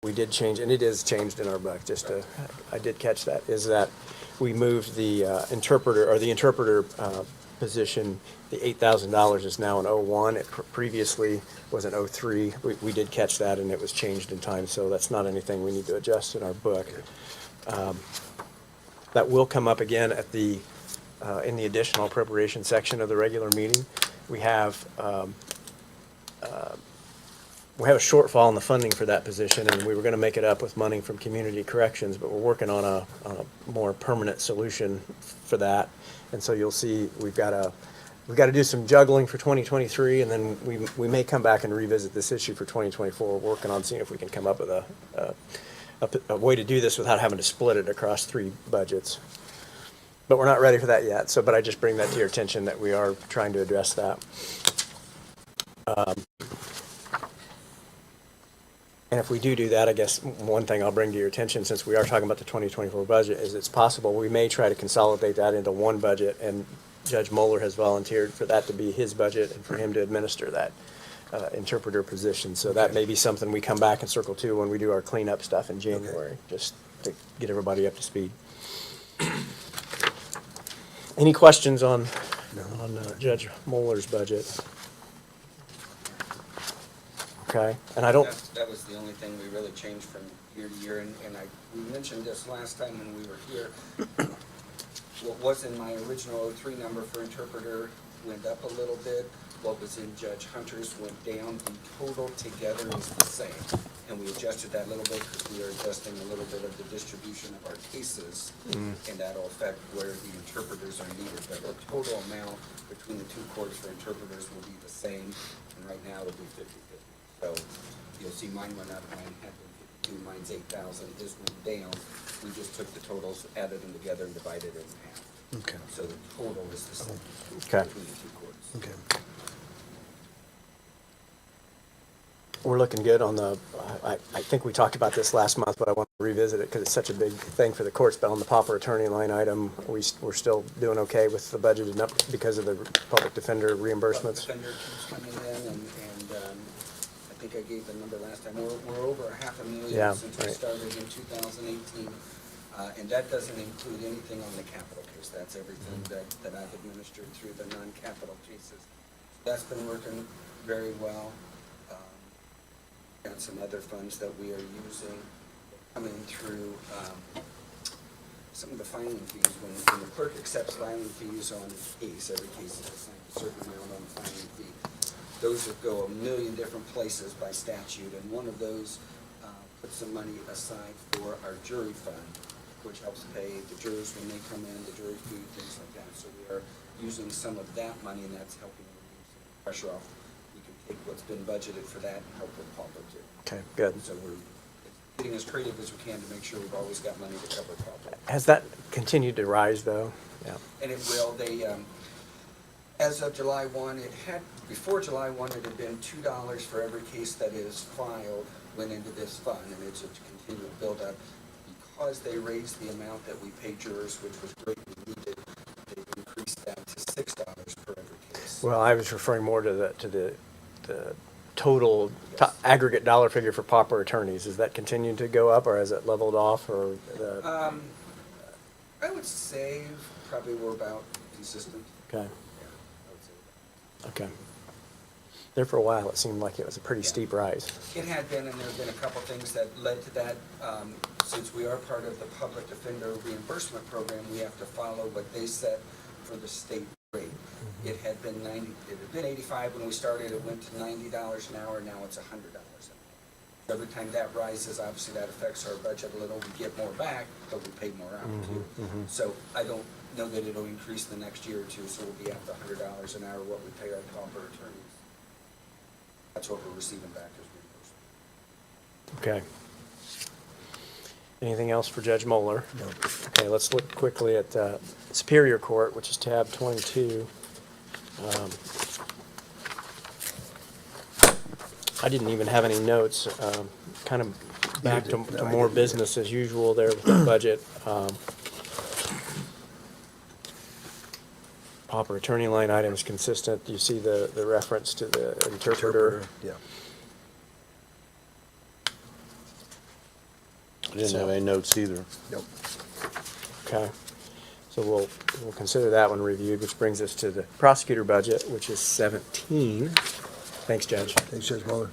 we did change, and it is changed in our book, I did catch that, is that we moved the interpreter position, the $8,000 is now an '01. It previously was an '03. We did catch that, and it was changed in time, so that's not anything we need to adjust in our book. That will come up again at in the additional appropriation section of the regular meeting. We have a shortfall in the funding for that position, and we were going to make it up with money from community corrections, but we're working on a more permanent solution for that. And so you'll see we've got to do some juggling for 2023, and then we may come back and revisit this issue for 2024. We're working on seeing if we can come up with a way to do this without having to split it across 3 budgets. But we're not ready for that yet. But I just bring that to your attention that we are trying to address that. And if we do that, I guess one thing I'll bring to your attention, since we are talking about the 2024 budget, is it's possible we may try to consolidate that into one budget, and Judge Moeller has volunteered for that to be his budget and for him to administer that interpreter position. So that may be something we come back and circle to when we do our cleanup stuff in January, just to get everybody up to speed. Any questions on Judge Moeller's budget? Okay, and I don't. That was the only thing we really changed from year to year, and we mentioned this last time when we were here. What was in my original '03 number for interpreter went up a little bit. What was in Judge Hunter's went down. The total together is the same, and we adjusted that a little bit because we are adjusting a little bit of the distribution of our cases, and that'll affect where the interpreters are needed. But the total amount between the 2 courts for interpreters will be the same, and right now it'll be 50/50. So you'll see mine went up, mine had been 52, mine's 8,000, his went down. We just took the totals, added them together, and divided it in half. Okay. So the total is the same between the 2 courts. Okay. We're looking good on I think we talked about this last month, but I want to revisit it because it's such a big thing for the courts. But on the pauper attorney line item, we're still doing okay with the budget and up because of the public defender reimbursements. Public defender keeps coming in, and I think I gave the number last time. We're over $500,000 since we started in 2018, and that doesn't include anything on the capital case. That's everything that I've administered through the non-capital cases. That's been working very well. Got some other funds that we are using coming through some of the filing fees. When the clerk accepts filing fees on a case, every case is assigned a certain amount on the filing fee. Those would go a million different places by statute, and one of those puts some money aside for our jury fund, which helps pay the jurors when they come in, the jury food, things like that. So we are using some of that money, and that's helping relieve some pressure off. We can take what's been budgeted for that and help with pauper too. Okay, good. So we're getting as creative as we can to make sure we've always got money to cover pauper. Has that continued to rise, though? Yeah. And it will. They, as of July 1, before July 1, it had been $2 for every case that is filed went into this fund, and it's a continual build-up. Because they raised the amount that we pay jurors, which was greatly needed, they've increased that to $6 per every case. Well, I was referring more to the total aggregate dollar figure for pauper attorneys. Is that continuing to go up, or has it leveled off, or? I would say probably we're about consistent. Okay. Yeah, I would say that. Okay. There for a while, it seemed like it was a pretty steep rise. It had been, and there have been a couple things that led to that. Since we are part of the public defender reimbursement program, we have to follow what they set for the state rate. It had been 90. It had been 85 when we started. It went to $90 an hour. Now it's $100 an hour. Every time that rises, obviously that affects our budget a little. We get more back, but we pay more out too. So I don't know that it'll increase the next year or two. So we'll be at the $100 an hour what we pay our pauper attorneys. That's what we're receiving back as reimbursement. Okay. Anything else for Judge Moeller? No. Okay, let's look quickly at Superior Court, which is tab 22. I didn't even have any notes. Kind of back to more business as usual there with the budget. Pauper attorney line item is consistent. You see the reference to the interpreter. Yeah. I didn't have any notes either. Yep. Okay. So we'll consider that one reviewed, which brings us to the prosecutor budget, which is 17. Thanks, Judge. Thanks, Judge Mueller.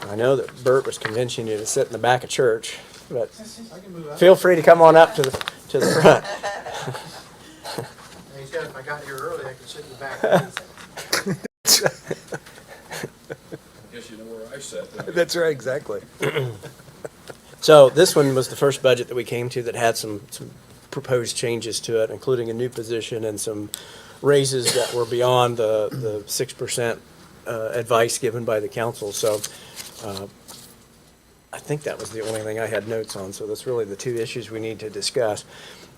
I know that Bert was convincing you to sit in the back of church, but I can move up. feel free to come on up to the front. He said if I got here early, I could sit in the back. I guess you know where I sat. don't you? That's right, exactly. So this one was the first budget that we came to that had some proposed changes to it, including a new position and some raises that were beyond the 6% advice given by the council. So I think that was the only thing I had notes on. So that's really the two issues we need to discuss.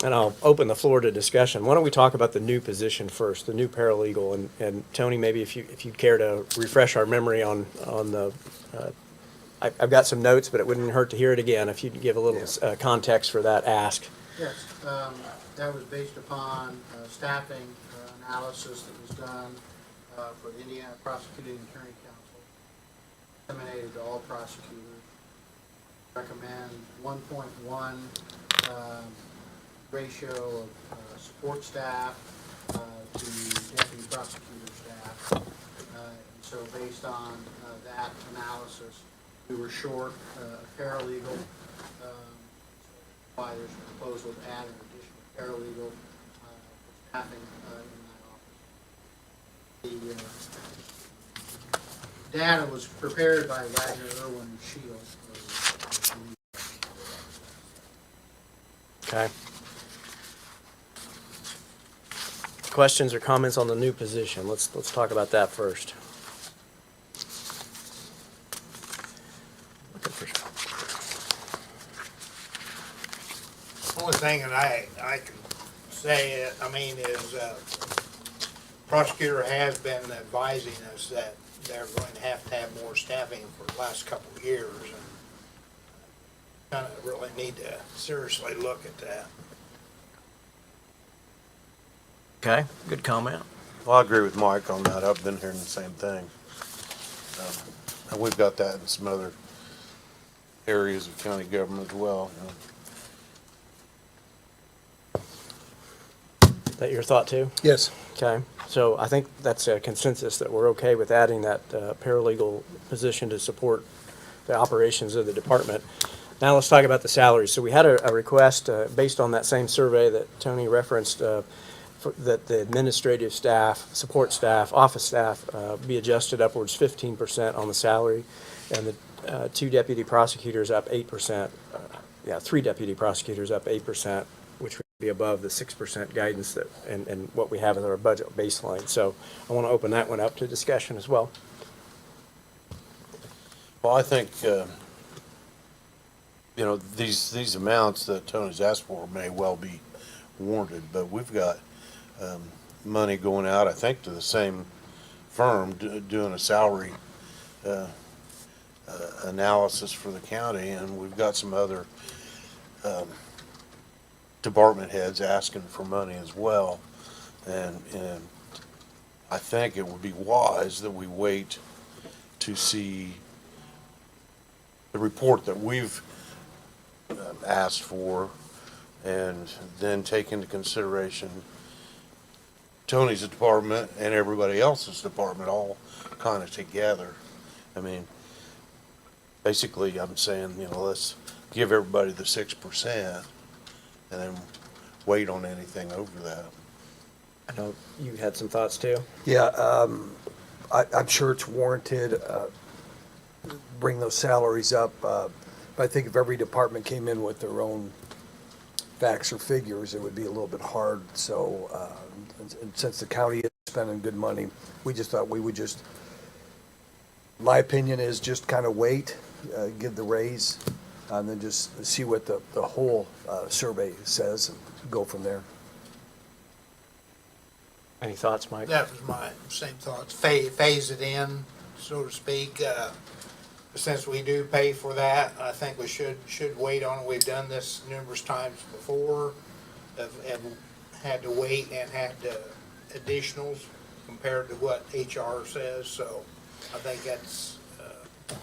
And I'll open the floor to discussion. Why don't we talk about the new position first, the new paralegal? And Tony, maybe if you'd care to refresh our memory on the, I've got some notes, but it wouldn't hurt to hear it again if you'd give a little context for that ask. Yes, that was based upon staffing analysis that was done for the Indiana Prosecuting Attorney Council. Eliminated all prosecutors. Recommend 1.1 ratio of support staff to deputy prosecutor staff. And so based on that analysis, we were short a paralegal. Why there's a proposal to add an additional paralegal for staffing in that office. The data was prepared by Wagner, Irwin, and Shields. Okay. Questions or comments on the new position? Let's talk about that first. Looking for Only thing that I can say, is prosecutor has been advising us that they're going to have more staffing for the last couple of years, and kind of really need to seriously look at that. Okay, good comment. Well, I agree with Mike on that. I've been hearing the same thing. And we've got that in some other areas of county government as well. Is that your thought too? Yes. Okay, so I think that's a consensus that we're okay with adding that paralegal position to support the operations of the department. Now let's talk about the salaries. So we had a request based on that same survey that Tony referenced that the administrative staff, support staff, office staff be adjusted upwards 15% on the salary, and the two deputy prosecutors up 8%. Three deputy prosecutors up 8%, which would be above the 6% guidance that and what we have as our budget baseline. So I want to open that one up to discussion as well. Well, I think, these amounts that Tony's asked for may well be warranted, but we've got money going out, I think, to the same firm doing a salary analysis for the county, and we've got some other department heads asking for money as well. And I think it would be wise that we wait to see the report that we've asked for, and then take into consideration Tony's department and everybody else's department all kind of together. I mean, basically, I'm saying, let's give everybody the 6% and then wait on anything over that. I know you had some thoughts too. Yeah, I'm sure it's warranted, bring those salaries up. But I think if every department came in with their own facts or figures, it would be a little bit hard. So, and since the county is spending good money, we just thought we would my opinion is just kind of wait, give the raise, and then just see what the whole survey says and go from there. Any thoughts, Mike? That was my same thoughts. Phase it in, so to speak. Since we do pay for that, I think we should wait on it. We've done this numerous times before, have had to wait and had additionals compared to what HR says. So I think that's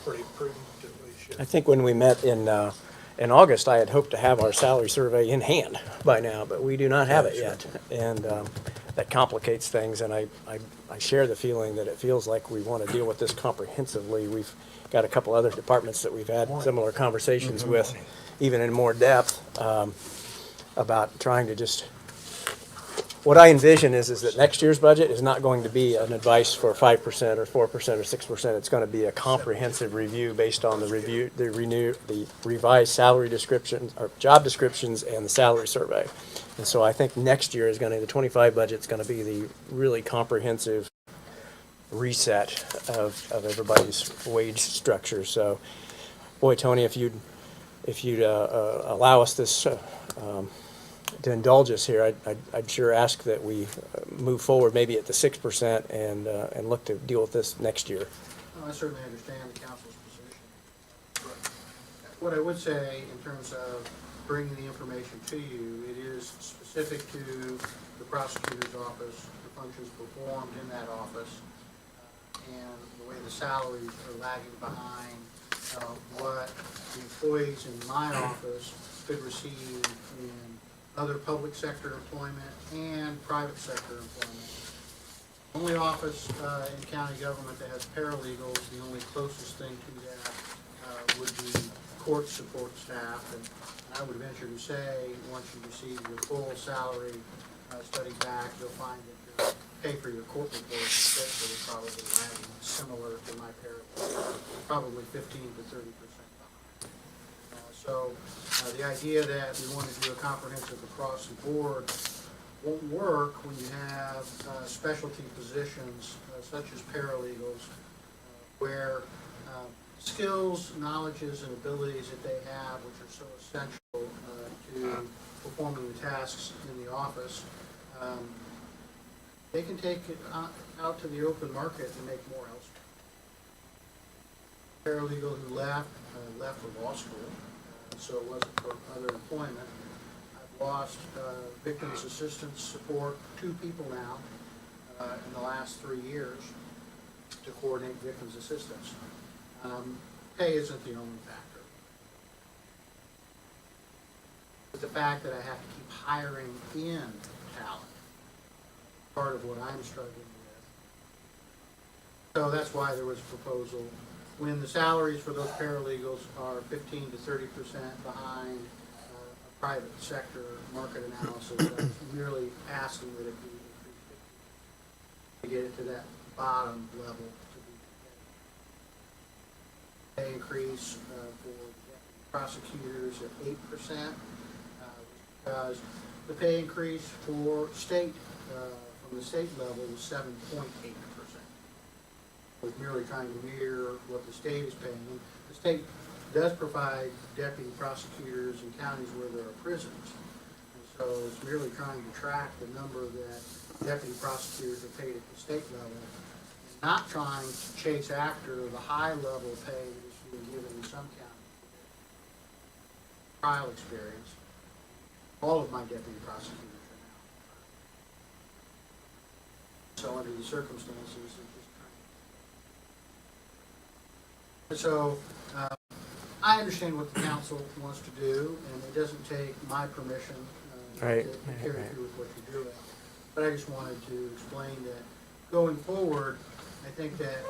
pretty prudent that we should I think when we met in August, I had hoped to have our salary survey in hand by now, but we do not have it yet. And that complicates things, and I share the feeling that it feels like we want to deal with this comprehensively. We've got a couple other departments that we've had similar conversations with, even in more depth, about trying to just, what I envision is that next year's budget is not going to be an advice for 5% or 4% or 6%. It's going to be a comprehensive review based on the revised salary descriptions, or job descriptions, and the salary survey. And so I think next year is going to, the 25 budget's going to be the really comprehensive reset of everybody's wage structure. So, boy, Tony, if you'd allow us this, to indulge us here, I'd sure ask that we move forward maybe at the 6% and look to deal with this next year. Well, I certainly understand the council's position. What I would say in terms of bringing the information to you, it is specific to the prosecutor's office, the functions performed in that office, and the way the salaries are lagging behind what the employees in my office could receive in other public sector employment and private sector employment. Only office in county government that has paralegals, the only closest thing to that would be court support staff. And I would venture to say, once you receive your full salary study back, you'll find that your pay for your court reports especially is probably lagging similar to my paralegal, probably 15 to 30% behind. So the idea that we want to do a comprehensive across the board won't work when you have specialty positions such as paralegals, where skills, knowledges, and abilities that they have, which are so essential to performing the tasks in the office, they can take it out to the open market and make more elsewhere. Paralegal who left for law school, so it wasn't for other employment. I've lost victims assistance support, 2 people now in the last 3 years to coordinate victims assistance. Pay isn't the only factor. But the fact that I have to keep hiring in talent, part of what I'm struggling with. So that's why there was a proposal. When the salaries for those paralegals are 15 to 30% behind a private sector market analysis, I'm merely asking that it be increased to get it to that bottom level to be pay increase for prosecutors at 8%, because the pay increase for state from the state level was 7.8%. Was merely trying to mirror what the state is paying. The state does provide deputy prosecutors in counties where there are prisons. And so it's merely trying to track the number that deputy prosecutors are paid at the state level, and not trying to chase after the high level pay that is being given in some counties. Trial experience. All of my deputy prosecutors are now. So under the circumstances, so I understand what the council wants to do, and it doesn't take my permission to carry through with what you're doing. But I just wanted to explain that going forward, I think that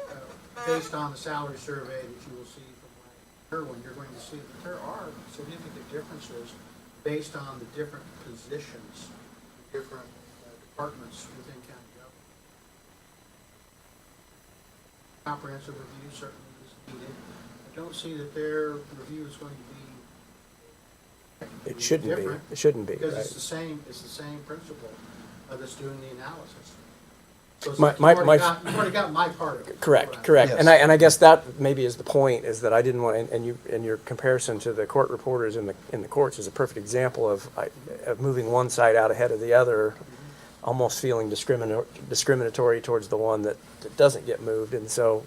based on the salary survey that you will see from Irwin, you're going to see that there are significant differences based on the different positions, different departments within county government. Comprehensive review certainly. I don't see that their review is going to be. It shouldn't different be. It shouldn't be. Because Right? it's the same principle that's doing the analysis. So My- you've my- you've already got my part of it. Correct. Yes. And I guess that maybe is the point, is that I didn't want, and your comparison to the court reporters in the courts is a perfect example of moving one side out ahead of the other, almost feeling discriminatory towards the one that doesn't get moved. And so,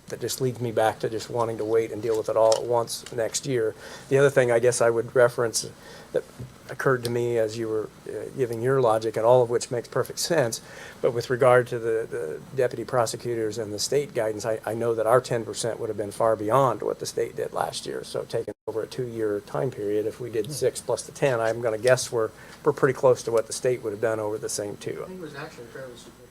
that just leads me back to just wanting to wait and deal with it all at once next year. The other thing I guess I would reference that occurred to me as you were giving your logic, and all of which makes perfect sense. But with regard to the deputy prosecutors and the state guidance, I know that our 10% would have been far beyond what the state did last year. So taking over a 2-year time period, if we did 6 plus the 10, I'm going to guess we're pretty close to what the state would have done over the same I 2. think it was actually fairly significant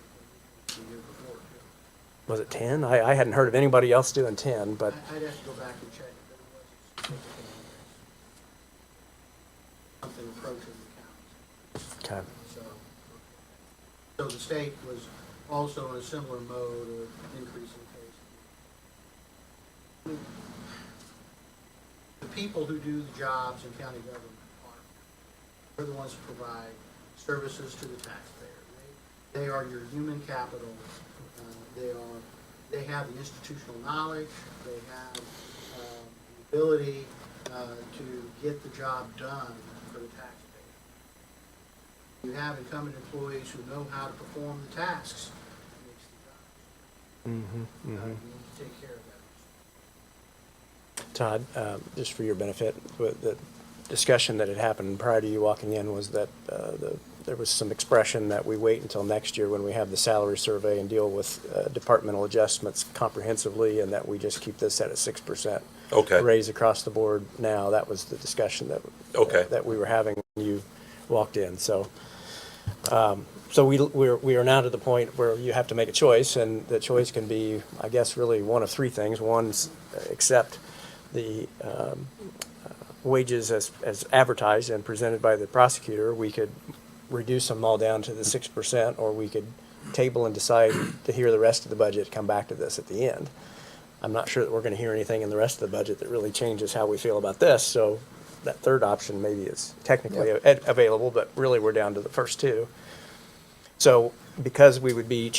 the year before, too. Was it 10? I hadn't heard of anybody else doing 10, but I'd have to go back and check, but it was significant. Something approaching the county. okay. So the state was also in a similar mode of increasing cases. The people who do the jobs in county government are the ones who provide services to the taxpayer. They are your human capital. They have the institutional knowledge. They have the ability to get the job done for the taxpayer. You have incumbent employees who know how to perform the tasks. It makes the job. You need to take care of that. Todd, just for your benefit, the discussion that had happened prior to you walking in was that there was some expression that we wait until next year when we have the salary survey and deal with departmental adjustments comprehensively, and that we just keep this at a 6% Okay. raise across the board now. That was the discussion Okay. that we were having when you walked in. So we are now to the point where you have to make a choice, and the choice can be, I guess, really one of 3 things. One's accept the wages as advertised and presented by the prosecutor. We could reduce them all down to the 6%, or we could table and decide to hear the rest of the budget, come back to this at the end. I'm not sure that we're going to hear anything in the rest of the budget that really changes how we feel about this, so that third option maybe is technically available, but really we're down to the first 2. So because we would be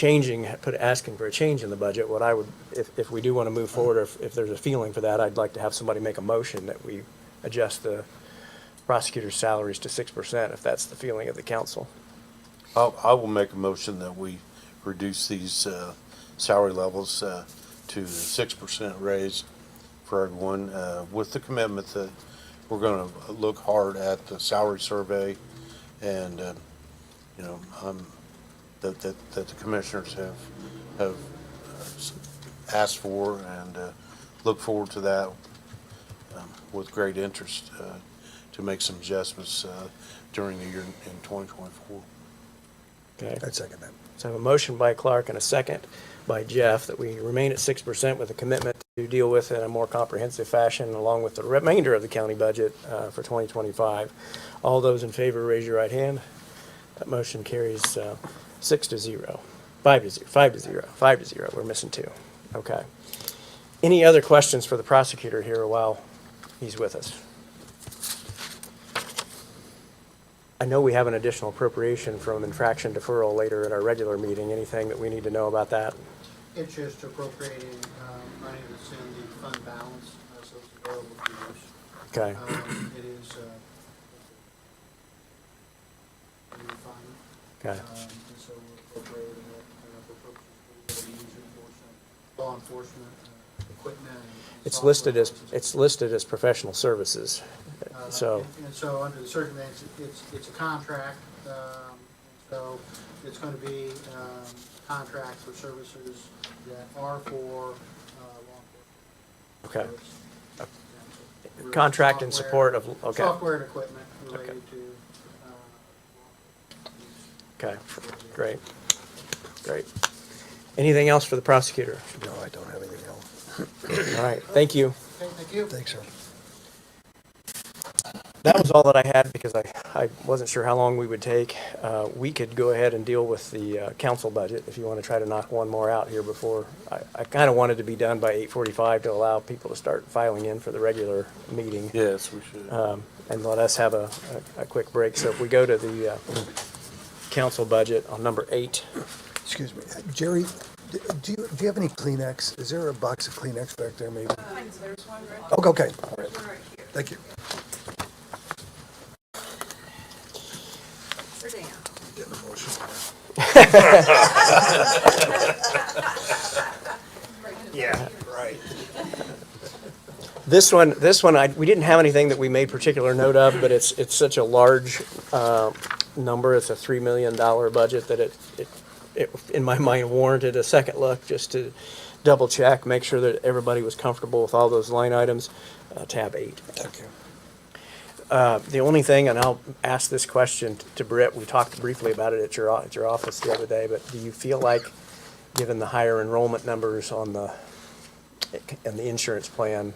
asking for a change in the budget, what I would, if we do want to move forward, or if there's a feeling for that, I'd like to have somebody make a motion that we adjust the prosecutor's salaries to 6%, if that's the feeling of the council. I will make a motion that we reduce these salary levels to 6% raise for everyone, with the commitment that we're going to look hard at the salary survey, and that the commissioners have asked for, and look forward to that with great interest, to make some adjustments during the year in 2024. Okay. I'd second that. So I have a motion by Clark and a second by Jeff that we remain at 6% with a commitment to deal with it in a more comprehensive fashion, along with the remainder of the county budget for 2025. All those in favor, raise your right hand. That motion carries 6-0, 5-0. We're missing 2. Okay. Any other questions for the prosecutor here while he's with us? I know we have an additional appropriation from infraction deferral later at our regular meeting. Anything that we need to know about that? It's just appropriating money that's in the fund balance, so it's available for use. Okay. It is a new fund. Okay. And so we're appropriating it for purposes we'll use it for some law enforcement equipment. and It's software listed as professional services. So, And so under the circumstances, it's a contract, so it's going to be a contract for services that are for law enforcement. okay. So it's Contract in software- support of, okay, Software and equipment related to law okay, great, great. Anything else for the prosecutor? No, I don't have anything else. All right, thank you. Okay, thank you. Thanks, sir. That was all that I had, because I wasn't sure how long we would take. We could go ahead and deal with the council budget if you want to try to knock one more out here before. I kind of wanted to be done by 8:45 to allow people to start filing in for the regular meeting. Yes, we should. And let us have a quick break. So if we go to the council budget on number 8. Excuse me. Jerry, do you have any Kleenex? Is there a box of Kleenex back there, maybe? There's one right, Oh, okay. All right. one right here. Thank you. For Dan. Getting emotional. Yeah, right. This one, we didn't have anything that we made particular note of, but it's such a large number. It's a $3 million budget that it, in my mind, warranted a second look just to double check, make sure that everybody was comfortable with all those line items. Tab 8. Thank you. The only thing, and I'll ask this question to Britt, we talked briefly about it at your office the other day, but do you feel like, given the higher enrollment numbers on the insurance plan,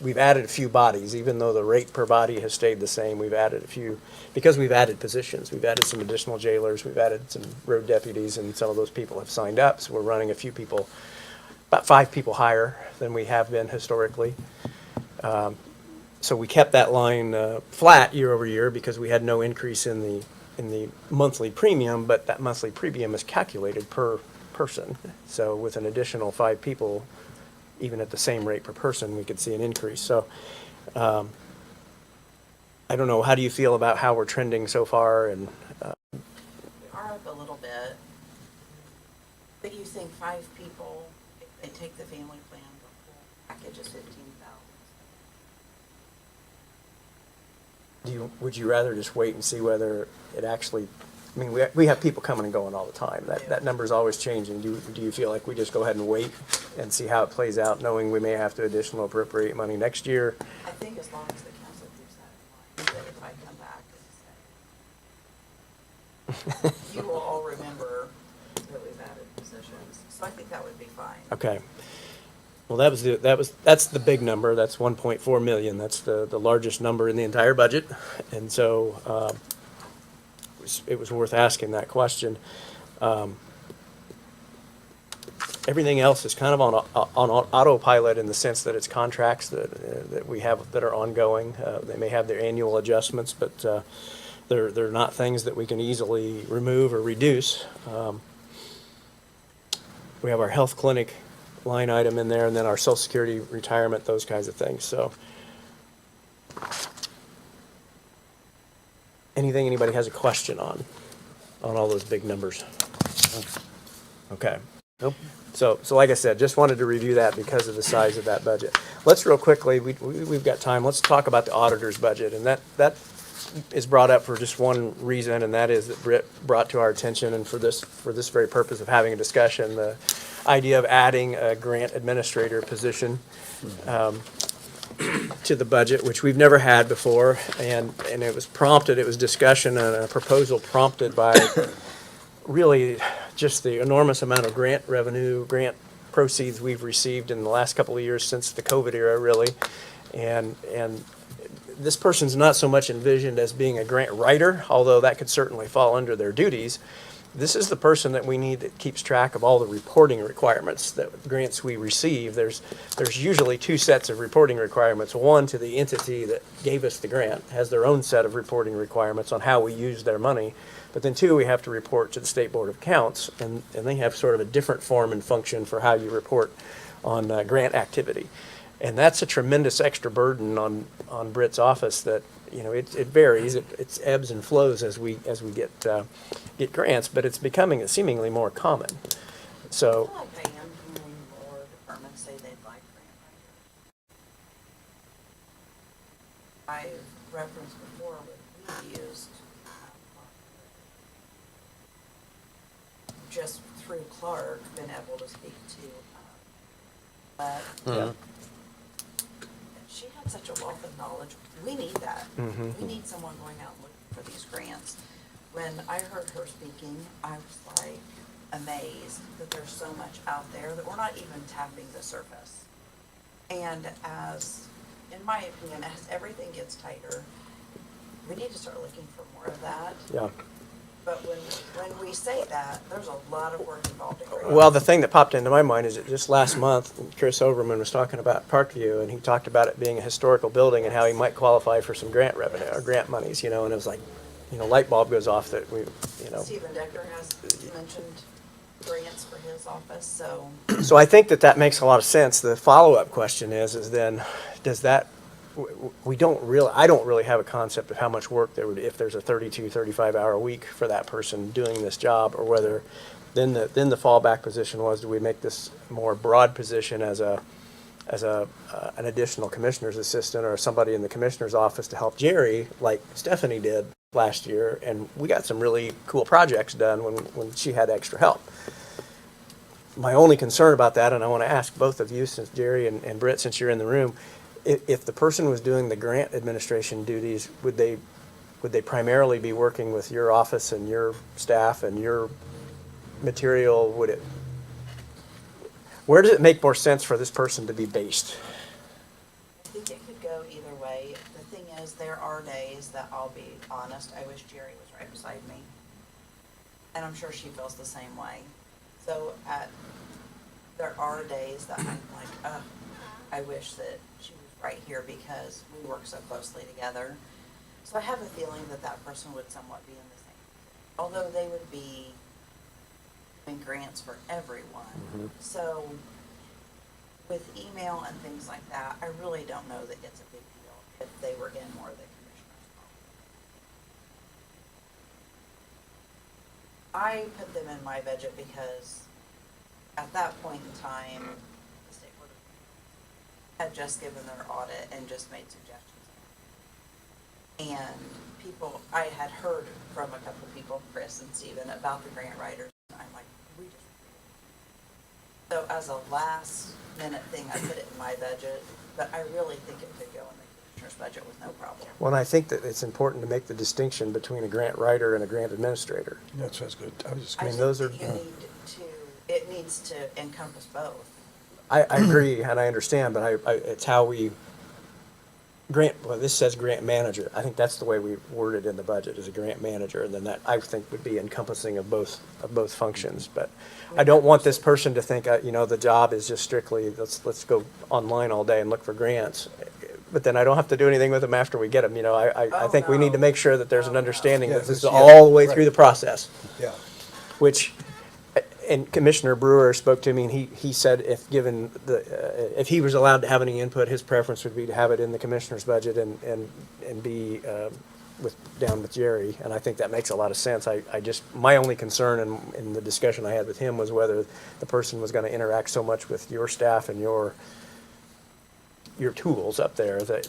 we've added a few bodies, even though the rate per body has stayed the same, we've added a few, because we've added positions, we've added some additional jailers, we've added some road deputies, and some of those people have signed up, so we're running a few people, about 5 people higher than we have been historically. So we kept that line flat year over year because we had no increase in the monthly premium, but that monthly premium is calculated per person. So with an additional 5 people, even at the same rate per person, we could see an increase. So I don't know, how do you feel about how we're trending so far? And We are up a little bit. But you think 5 people, if they take the family plan, the whole package is 15,000. would you rather just wait and see whether it actually, I mean, we have people coming and going all the time. That number's always changing. Do you feel like we just go ahead and wait and see how it plays out, knowing we may have to additional appropriate money next year? I think as long as the council keeps that in mind, that if I come back and say, you will all remember that we've added positions. So I think that would be fine. Okay. Well, that's the big number. That's 1.4 million. That's the largest number in the entire budget. And so it was worth asking that question. Everything else is kind of on autopilot in the sense that it's contracts that we have that are ongoing. They may have their annual adjustments, but they're not things that we can easily remove or reduce. We have our health clinic line item in there, and then our Social Security, retirement, those kinds of things. So anything anybody has a question on all those big numbers? Okay. Nope. So like I said, just wanted to review that because of the size of that budget. Let's real quickly, we've got time, let's talk about the auditor's budget. And that is brought up for just one reason, and that is that Britt brought to our attention, and for this very purpose of having a discussion, the idea of adding a grant administrator position to the budget, which we've never had before. And it was discussion and a proposal prompted by really just the enormous amount of grant revenue, grant proceeds we've received in the last couple of years since the COVID era, really. And this person's not so much envisioned as being a grant writer, although that could certainly fall under their duties. This is the person that we need that keeps track of all the reporting requirements that grants we receive. There's usually 2 sets of reporting requirements. One to the entity that gave us the grant, has their own set of reporting requirements on how we use their money. But then 2, we have to report to the State Board of Accounts, and they have sort of a different form and function for how you report on grant activity. And that's a tremendous extra burden on Britt's office that, it varies. It ebbs and flows as we get grants, but it's becoming seemingly more common. So I feel like I am hearing more departments say they'd like grant writers. I've referenced before, but we've used just through Clark, been able to speak to, but she had such a wealth of knowledge. We need that. We need someone going out and looking for these grants. When I heard her speaking, I was like amazed that there's so much out there that we're not even tapping the surface. And in my opinion, as everything gets tighter, we need to start looking for more of that. yeah. But when we say that, there's a lot of work involved in grants. Well, the thing that popped into my mind is that just last month, Chris Overman was talking about Parkview, and he talked about it being a historical building and how he might qualify for some grant revenue or grant monies, and it was like, light bulb goes off that Stephen Decker has mentioned grants for his office, so. So I think that makes a lot of sense. The follow-up question is then, does that, I don't really have a concept of how much work there would, if there's a 32, 35-hour week for that person doing this job, or whether then the fallback position was, do we make this more broad position as a as an additional commissioner's assistant or somebody in the commissioner's office to help Jerry, like Stephanie did last year, and we got some really cool projects done when she had extra help. My only concern about that, and I want to ask both of you, since Jerry and Britt, since you're in the room, if the person was doing the grant administration duties, would they primarily be working with your office and your staff and your material? Where does it make more sense for this person to be based? I think it could go either way. The thing is, there are days that, I'll be honest, I wish Jerry was right beside me. And I'm sure she feels the same way. So there are days that I'm like, ugh, I wish that she was right here because we work so closely together. So I have a feeling that that person would somewhat be in the same, although they would be doing grants for everyone. So with email and things like that, I really don't know that it's a big deal if they were in more of the commissioner's office. I put them in my budget because at that point in time, the state board had just given their audit and just made suggestions. And I had heard from a couple of people, Chris and Steven, about the grant writers. I'm like, we just. So as a last minute thing, I put it in my budget, but I really think it could go in the commissioner's budget with no problem. Well, and I think that it's important to make the distinction between a grant writer and a grant administrator. That sounds good. I was just I I mean, think those are- that it needs to encompass both. I agree, and I understand, but it's how we well, this says grant manager. I think that's the way we word it in the budget, is a grant manager, and then that, I think, would be encompassing of both functions. But I don't want this person to think, the job is just strictly, let's go online all day and look for grants. But then I don't have to do anything with them after we get them, I think we need to make sure that there's an understanding Yeah, that this is yeah, all the way through right. the process. Yeah. Which, and Commissioner Brewer spoke to me, and he said if if he was allowed to have any input, his preference would be to have it in the commissioner's budget and be down with Jerry, and I think that makes a lot of sense. My only concern in the discussion I had with him was whether the person was gonna interact so much with your staff and your tools up there that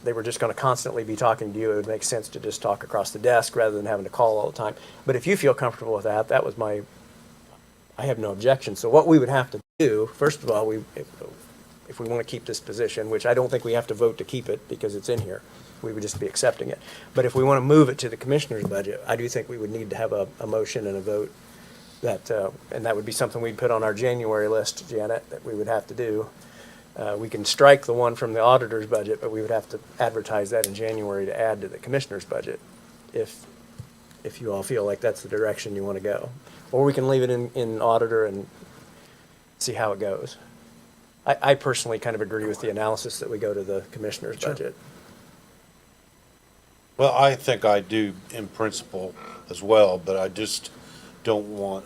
they were just gonna constantly be talking to you. It would make sense to just talk across the desk rather than having to call all the time. But if you feel comfortable with that, I have no objection. So what we would have to do, first of all, if we want to keep this position, which I don't think we have to vote to keep it because it's in here, we would just be accepting it. But if we want to move it to the commissioner's budget, I do think we would need to have a motion and a vote and that would be something we'd put on our January list, Janet, that we would have to do. We can strike the one from the auditor's budget, but we would have to advertise that in January to add to the commissioner's budget if you all feel like that's the direction you want to go. Or we can leave it in auditor and see how it goes. I personally kind of agree with the analysis that we go to the commissioner's budget. Well, I think I do in principle as well, but I just don't want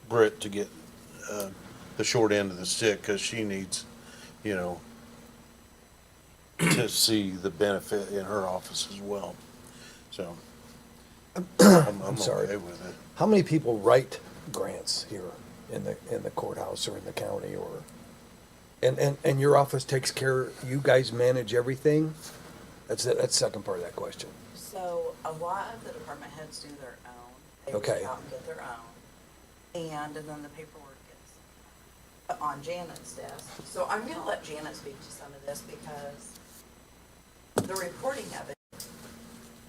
Britt to get the short end of the stick because she needs, to see the benefit in her office as well. So I'm sorry. okay with it. How many people write grants here in the courthouse or in the county and your office takes care, you guys manage everything? That's the second part of that question. So a lot of the department heads do their own. They Okay. reach out and get their own. And then the paperwork gets put on Janet's desk. So I'm gonna let Janet speak to some of this because the reporting of it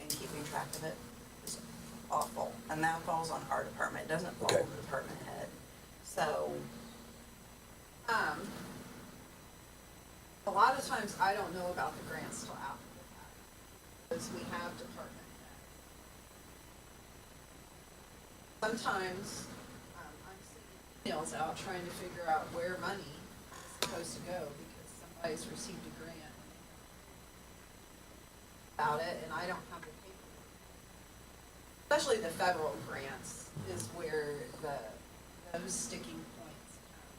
and keeping track of it is awful. And that falls on our department. It doesn't fall Okay. on the department head. So, A lot of times I don't know about the grants till after the fact, because we have department heads. Sometimes, I'm sending emails out trying to figure out where money is supposed to go because somebody's received a grant about it and I don't have the paperwork. Especially the federal grants is where those sticking points come.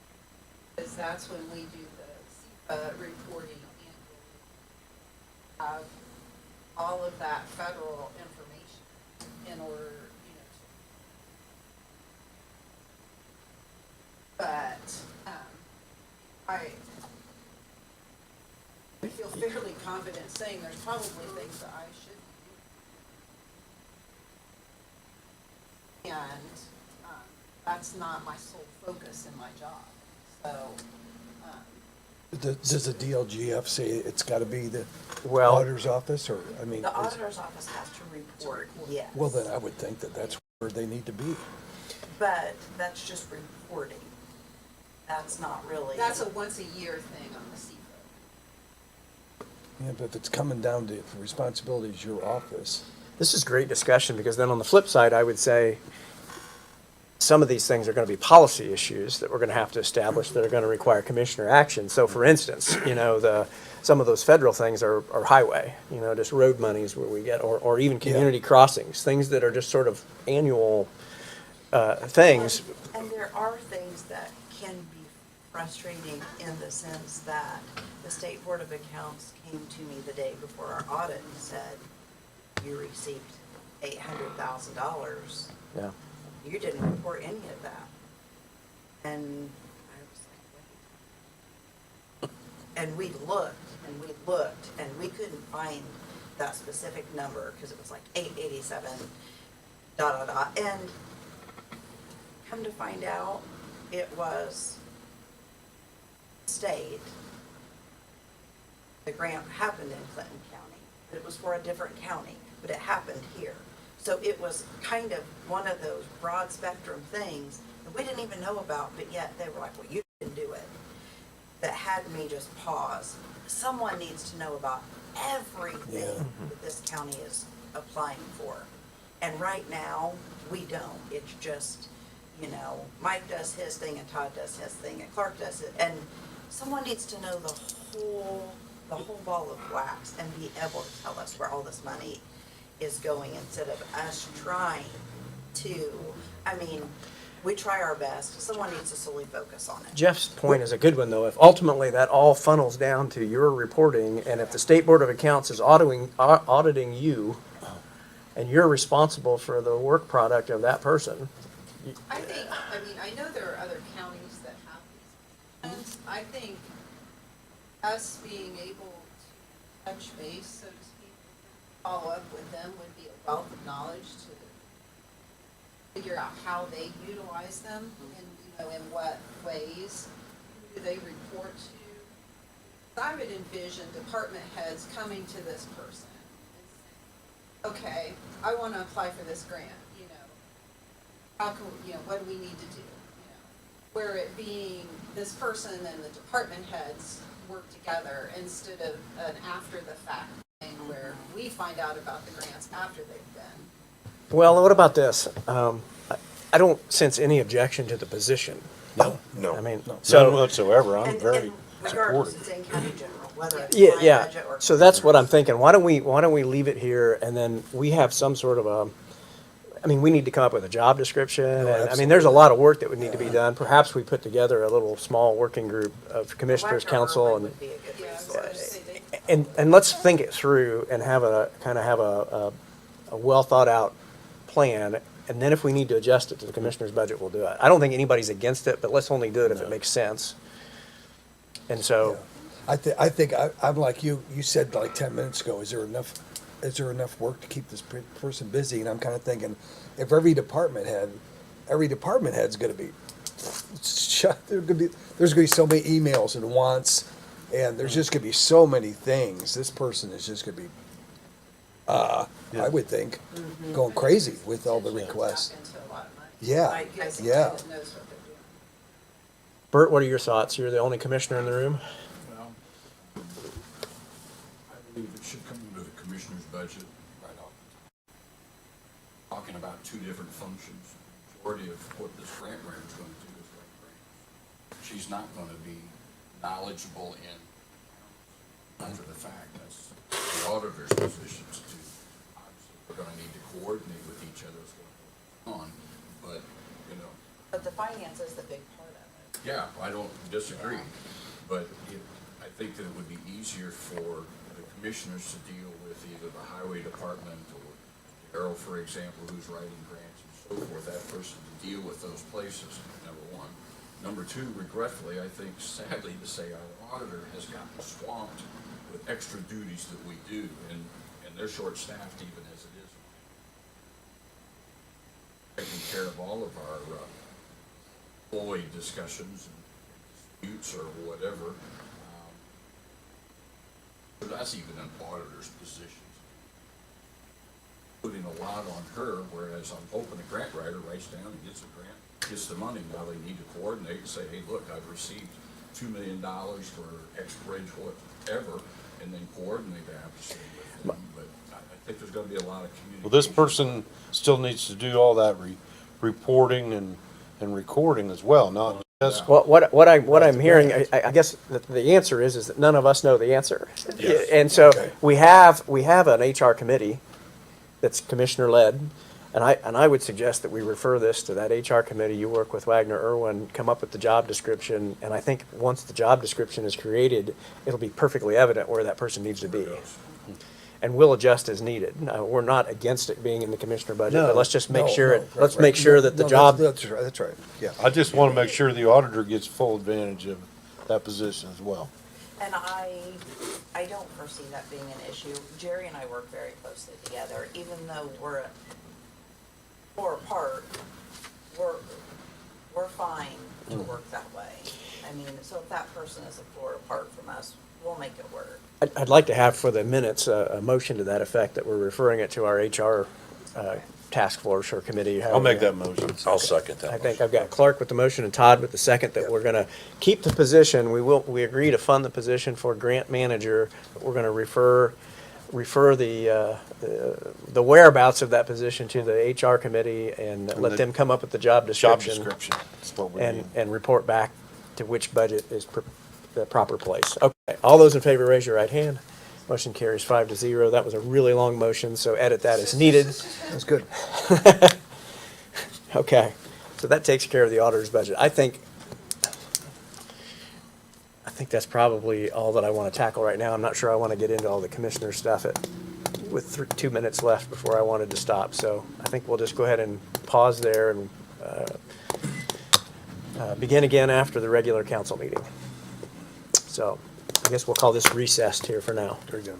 Because that's when we do the reporting and have all of that federal information in order, but, I feel fairly confident saying there's probably things that I should be doing. And, that's not my sole focus in my job, so, Does the DLGF say it's gotta be the Well- auditor's office, or, I mean? The is- auditor's office has to report, yes. Well, then I would think that that's where they need to be. But that's just reporting. That's not really. that's a once-a-year thing on the CFO. Yeah, but if it's coming down to the responsibility is your office. This is great discussion, because then on the flip side, I would say some of these things are going to be policy issues that we're going to have to establish that are going to require commissioner action. So for instance, some of those federal things are highway, just road monies where we get, or even community crossings, things that are just sort of annual things. And there are things that can be frustrating in the sense that the State Board of Accounts came to me the day before our audit and said, you received $800,000. Yeah. You didn't report any of that. And I was like, wait. And we looked and we looked and we couldn't find that specific number because it was like 887, ... And come to find out, it was state. The grant happened in Clinton County, but it was for a different county, but it happened here. So it was kind of one of those broad spectrum things that we didn't even know about, but yet they were like, well, you didn't do it. That had me just pause. Someone needs to know about everything that this county is applying for. And right now, we don't. It's just, Mike does his thing and Todd does his thing and Clark does it. And someone needs to know the whole ball of wax and be able to tell us where all this money is going instead of us trying to, we try our best. Someone needs to solely focus on it. Jeff's point is a good one, though. If ultimately that all funnels down to your reporting, and if the State Board of Accounts is auditing you, and you're responsible for the work product of that person, I know there are other counties that have these plans. I think us being able to touch base, so to speak, follow up with them would be a wealth of knowledge to figure out how they utilize them and, in what ways. Who do they report to? I would envision department heads coming to this person and saying, okay, I want to apply for this grant, how can, what do we need to do? Where it being this person and the department heads work together instead of an after the fact thing where we find out about the grants after they've been. well, what about this? I don't sense any objection to the position. No. None None whatsoever. I'm And very regardless, supportive. it's in county general, whether it's Yeah, my yeah. budget or. So that's what I'm thinking. Why don't we leave it here, and then we have some sort of we need to come up with a job description. And, there's a absolutely. lot of work that would need to be done. Perhaps we put together a little small working group of commissioners, Electoral council, Irwin and would be a good Yeah, I was resource. gonna say they- and let's think it through and have a well thought out plan. And then if we need to adjust it to the commissioner's budget, we'll do it. I don't think anybody's against it, but let's only do it if it makes sense. And so, I think I'm like you said like 10 minutes ago, is there enough work to keep this person busy? And I'm kind of thinking, if every department head's gonna be shut, there's gonna be so many emails and wants, and there's just gonna be so many things. This person is just gonna be, I would think, going crazy with all the requests. Tap into a lot of money. Yeah, I Because yeah. someone that knows what they're doing. Bert, what are your thoughts? You're the only commissioner in the room. Well, I believe it should come into the commissioner's budget right off. Talking about two different functions. Majority of what this grant writer is going to do is write grants. She's not going to be knowledgeable in after the fact. That's the auditor's position to do. Obviously, we're going to need to coordinate with each other what's going on, but, But the finance is the big part of it. yeah, I don't disagree, but I think that it would be easier for the commissioners to deal with either the highway department or Darrell, for example, who's writing grants and so forth, that person to deal with those places, number one. Number two, regretfully, I think sadly to say, our auditor has gotten swamped with extra duties that we do, and they're short-staffed even as it is. Taking care of all of our employee discussions and disputes or whatever. But that's even an auditor's position. Putting a lot on her, whereas I'm hoping a grant writer writes down and gets a grant, gets the money. Now they need to coordinate and say, hey, look, I've received $2 million for X bridge, whatever, and then coordinate that with them. But I think there's gonna be a lot of communication. Well, this person still needs to do all that reporting and recording as well, not just. Well, what I'm hearing, I guess the answer is that none of us know the answer. Yes. And so we have an HR committee that's commissioner-led, and I would suggest that we refer this to that HR committee. You work with Wagner Irwin, come up with the job description, and I think once the job description is created, it'll be perfectly evident where that person needs to be. And we'll adjust as needed. We're not against it being in the commissioner budget, but let's just make sure, let's make sure that the job. That's right, yeah. I just want to make sure the auditor gets full advantage of that position as well. And I don't foresee that being an issue. Jerry and I work very closely together, even though we're apart, we're fine to work that way. I mean, so if that person is a floor apart from us, we'll make it work. I'd like to have for the minutes a motion to that effect, that we're referring it to our HR task force or committee. I'll make that motion. I'll second that I think motion. I've got Clark with the motion and Todd with the second, that we're gonna keep the position. We agree to fund the position for grant manager. But we're gonna refer the whereabouts of that position to the HR committee and let them come up with the job Job description. description, that's what we need. And report back to which budget is the proper place. Okay, all those in favor, raise your right hand. Motion carries 5-0. That was a really long motion, so edit that as needed. That's good. Okay, so that takes care of the auditor's budget. I think that's probably all that I want to tackle right now. I'm not sure I want to get into all the commissioner stuff with 2 minutes left before I wanted to stop. So I think we'll just go ahead and pause there and begin again after the regular council meeting. So I guess we'll call this recessed here for now. Very good.